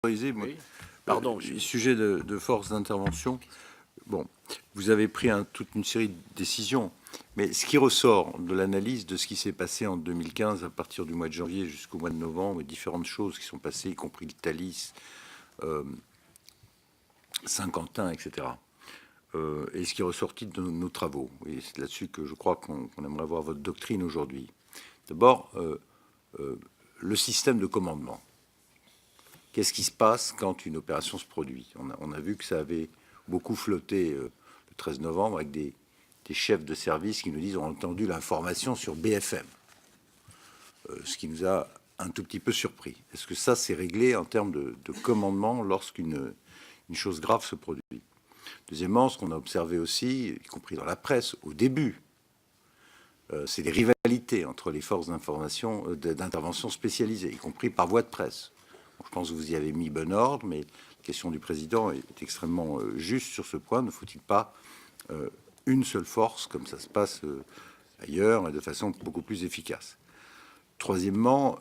Oui. Pardon. Sujet de force d'intervention. Bon, vous avez pris toute une série de décisions, mais ce qui ressort de l'analyse de ce qui s'est passé en 2015, à partir du mois de janvier jusqu'au mois de novembre, et différentes choses qui sont passées, y compris le Thalys, Saint-Quentin, etc. Et ce qui est ressorti de nos travaux. Et c'est là-dessus que je crois qu'on aimerait voir votre doctrine aujourd'hui. D'abord, le système de commandement. Qu'est-ce qui se passe quand une opération se produit? On a vu que ça avait beaucoup flotté le 13 novembre avec des chefs de service qui nous disent on a entendu l'information sur BFM, ce qui nous a un tout petit peu surpris. Est-ce que ça, c'est réglé en termes de commandement lorsqu'une chose grave se produit? Deuxièmement, ce qu'on a observé aussi, y compris dans la presse, au début, c'est des rivalités entre les forces d'intervention spécialisées, y compris par voie de presse. Je pense que vous y avez mis bon ordre, mais la question du président est extrêmement juste sur ce point. Ne faut-il pas une seule force, comme ça se passe ailleurs, et de façon beaucoup plus efficace? Troisièmement,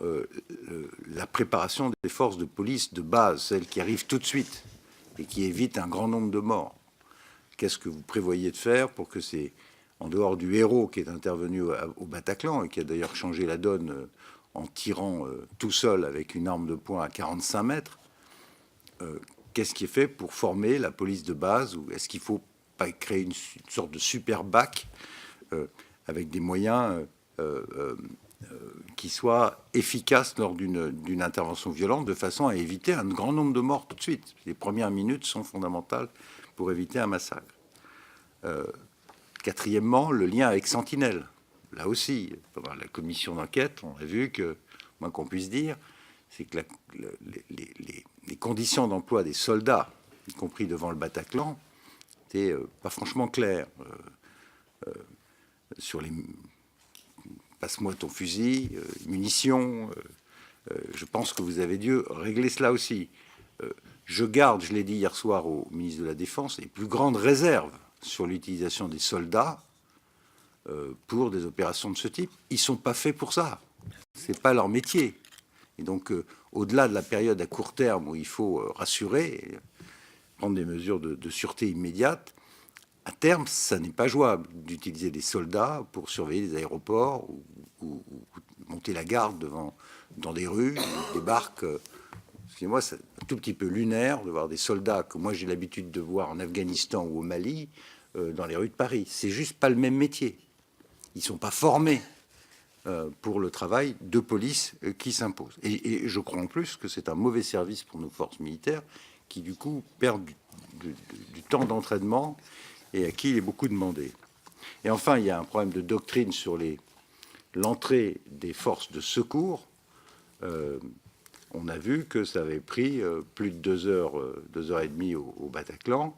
la préparation des forces de police de base, celles qui arrivent tout de suite et qui évitent un grand nombre de morts. Qu'est-ce que vous prévoyez de faire pour que c'est, en dehors du héros qui est intervenu au Bataclan et qui a d'ailleurs changé la donne en tirant tout seul avec une arme de poing à 45 mètres, qu'est-ce qui est fait pour former la police de base? Ou est-ce qu'il faut pas créer une sorte de super bac avec des moyens qui soient efficaces lors d'une intervention violente, de façon à éviter un grand nombre de morts tout de suite? Les premières minutes sont fondamentales pour éviter un massacre. Quatrièmement, le lien avec Sentinelle. Là aussi, pendant la commission d'enquête, on a vu que, moins qu'on puisse dire, c'est que les conditions d'emploi des soldats, y compris devant le Bataclan, n'étaient pas franchement claires. Sur les passe-moi ton fusil, munitions, je pense que vous avez dû régler cela aussi. Je garde, je l'ai dit hier soir au ministre de la Défense, les plus grandes réserves sur l'utilisation des soldats pour des opérations de ce type. Ils ne sont pas faits pour ça. Ce n'est pas leur métier. Et donc, au-delà de la période à court terme où il faut rassurer, prendre des mesures de sûreté immédiate, à terme, ça n'est pas jouable d'utiliser des soldats pour surveiller les aéroports ou monter la garde dans des rues, des barques. Excusez-moi, c'est un tout petit peu lunaire de voir des soldats que moi j'ai l'habitude de voir en Afghanistan ou au Mali dans les rues de Paris. C'est juste pas le même métier. Ils sont pas formés pour le travail de police qui s'impose. Et je crois en plus que c'est un mauvais service pour nos forces militaires qui, du coup, perdent du temps d'entraînement et à qui il est beaucoup demandé. Et enfin, il y a un problème de doctrine sur l'entrée des forces de secours. On a vu que ça avait pris plus de 2 heures et demie au Bataclan.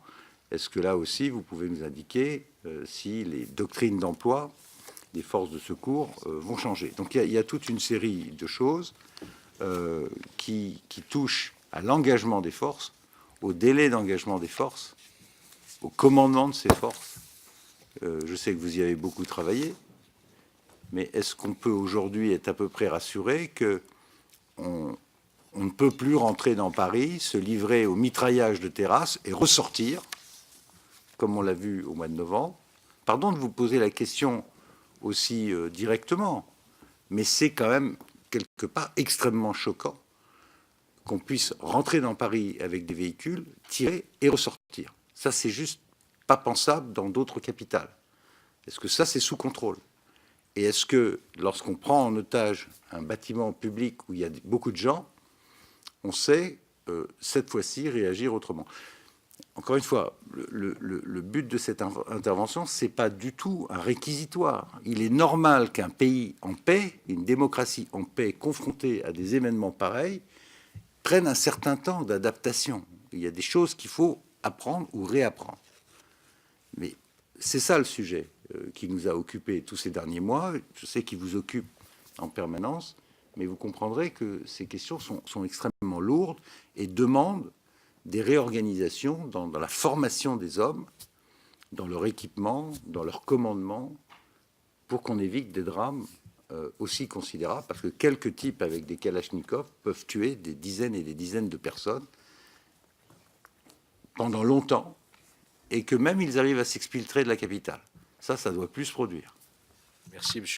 Est-ce que là aussi, vous pouvez nous indiquer si les doctrines d'emploi des forces de secours vont changer? Donc il y a toute une série de choses qui touchent à l'engagement des forces, au délai d'engagement des forces, au commandement de ces forces. Je sais que vous y avez beaucoup travaillé, mais est-ce qu'on peut aujourd'hui être à peu près rassuré que on ne peut plus rentrer dans Paris, se livrer au mitraillage de terrasses et ressortir, comme on l'a vu au mois de novembre? Pardon de vous poser la question aussi directement, mais c'est quand même quelque part extrêmement choquant qu'on puisse rentrer dans Paris avec des véhicules, tirer et ressortir. Ça, c'est juste pas pensable dans d'autres capitales. Est-ce que ça, c'est sous contrôle? Et est-ce que, lorsqu'on prend en otage un bâtiment public où il y a beaucoup de gens, on sait, cette fois-ci, réagir autrement? Encore une fois, le but de cette intervention, ce n'est pas du tout un réquisitoire. Il est normal qu'un pays en paix, une démocratie en paix, confrontée à des événements pareils, prenne un certain temps d'adaptation. Il y a des choses qu'il faut apprendre ou réapprendre. Mais c'est ça le sujet qui nous a occupés tous ces derniers mois. Je sais qu'il vous occupe en permanence, mais vous comprendrez que ces questions sont extrêmement lourdes et demandent des réorganisations dans la formation des hommes, dans leur équipement, dans leur commandement, pour qu'on évite des drames aussi considérable, parce que quelques types avec des kalachnikovs peuvent tuer des dizaines et des dizaines de personnes pendant longtemps, et que même ils arrivent à s'exfiltrer de la capitale. Ça doit plus se produire. Merci, monsieur.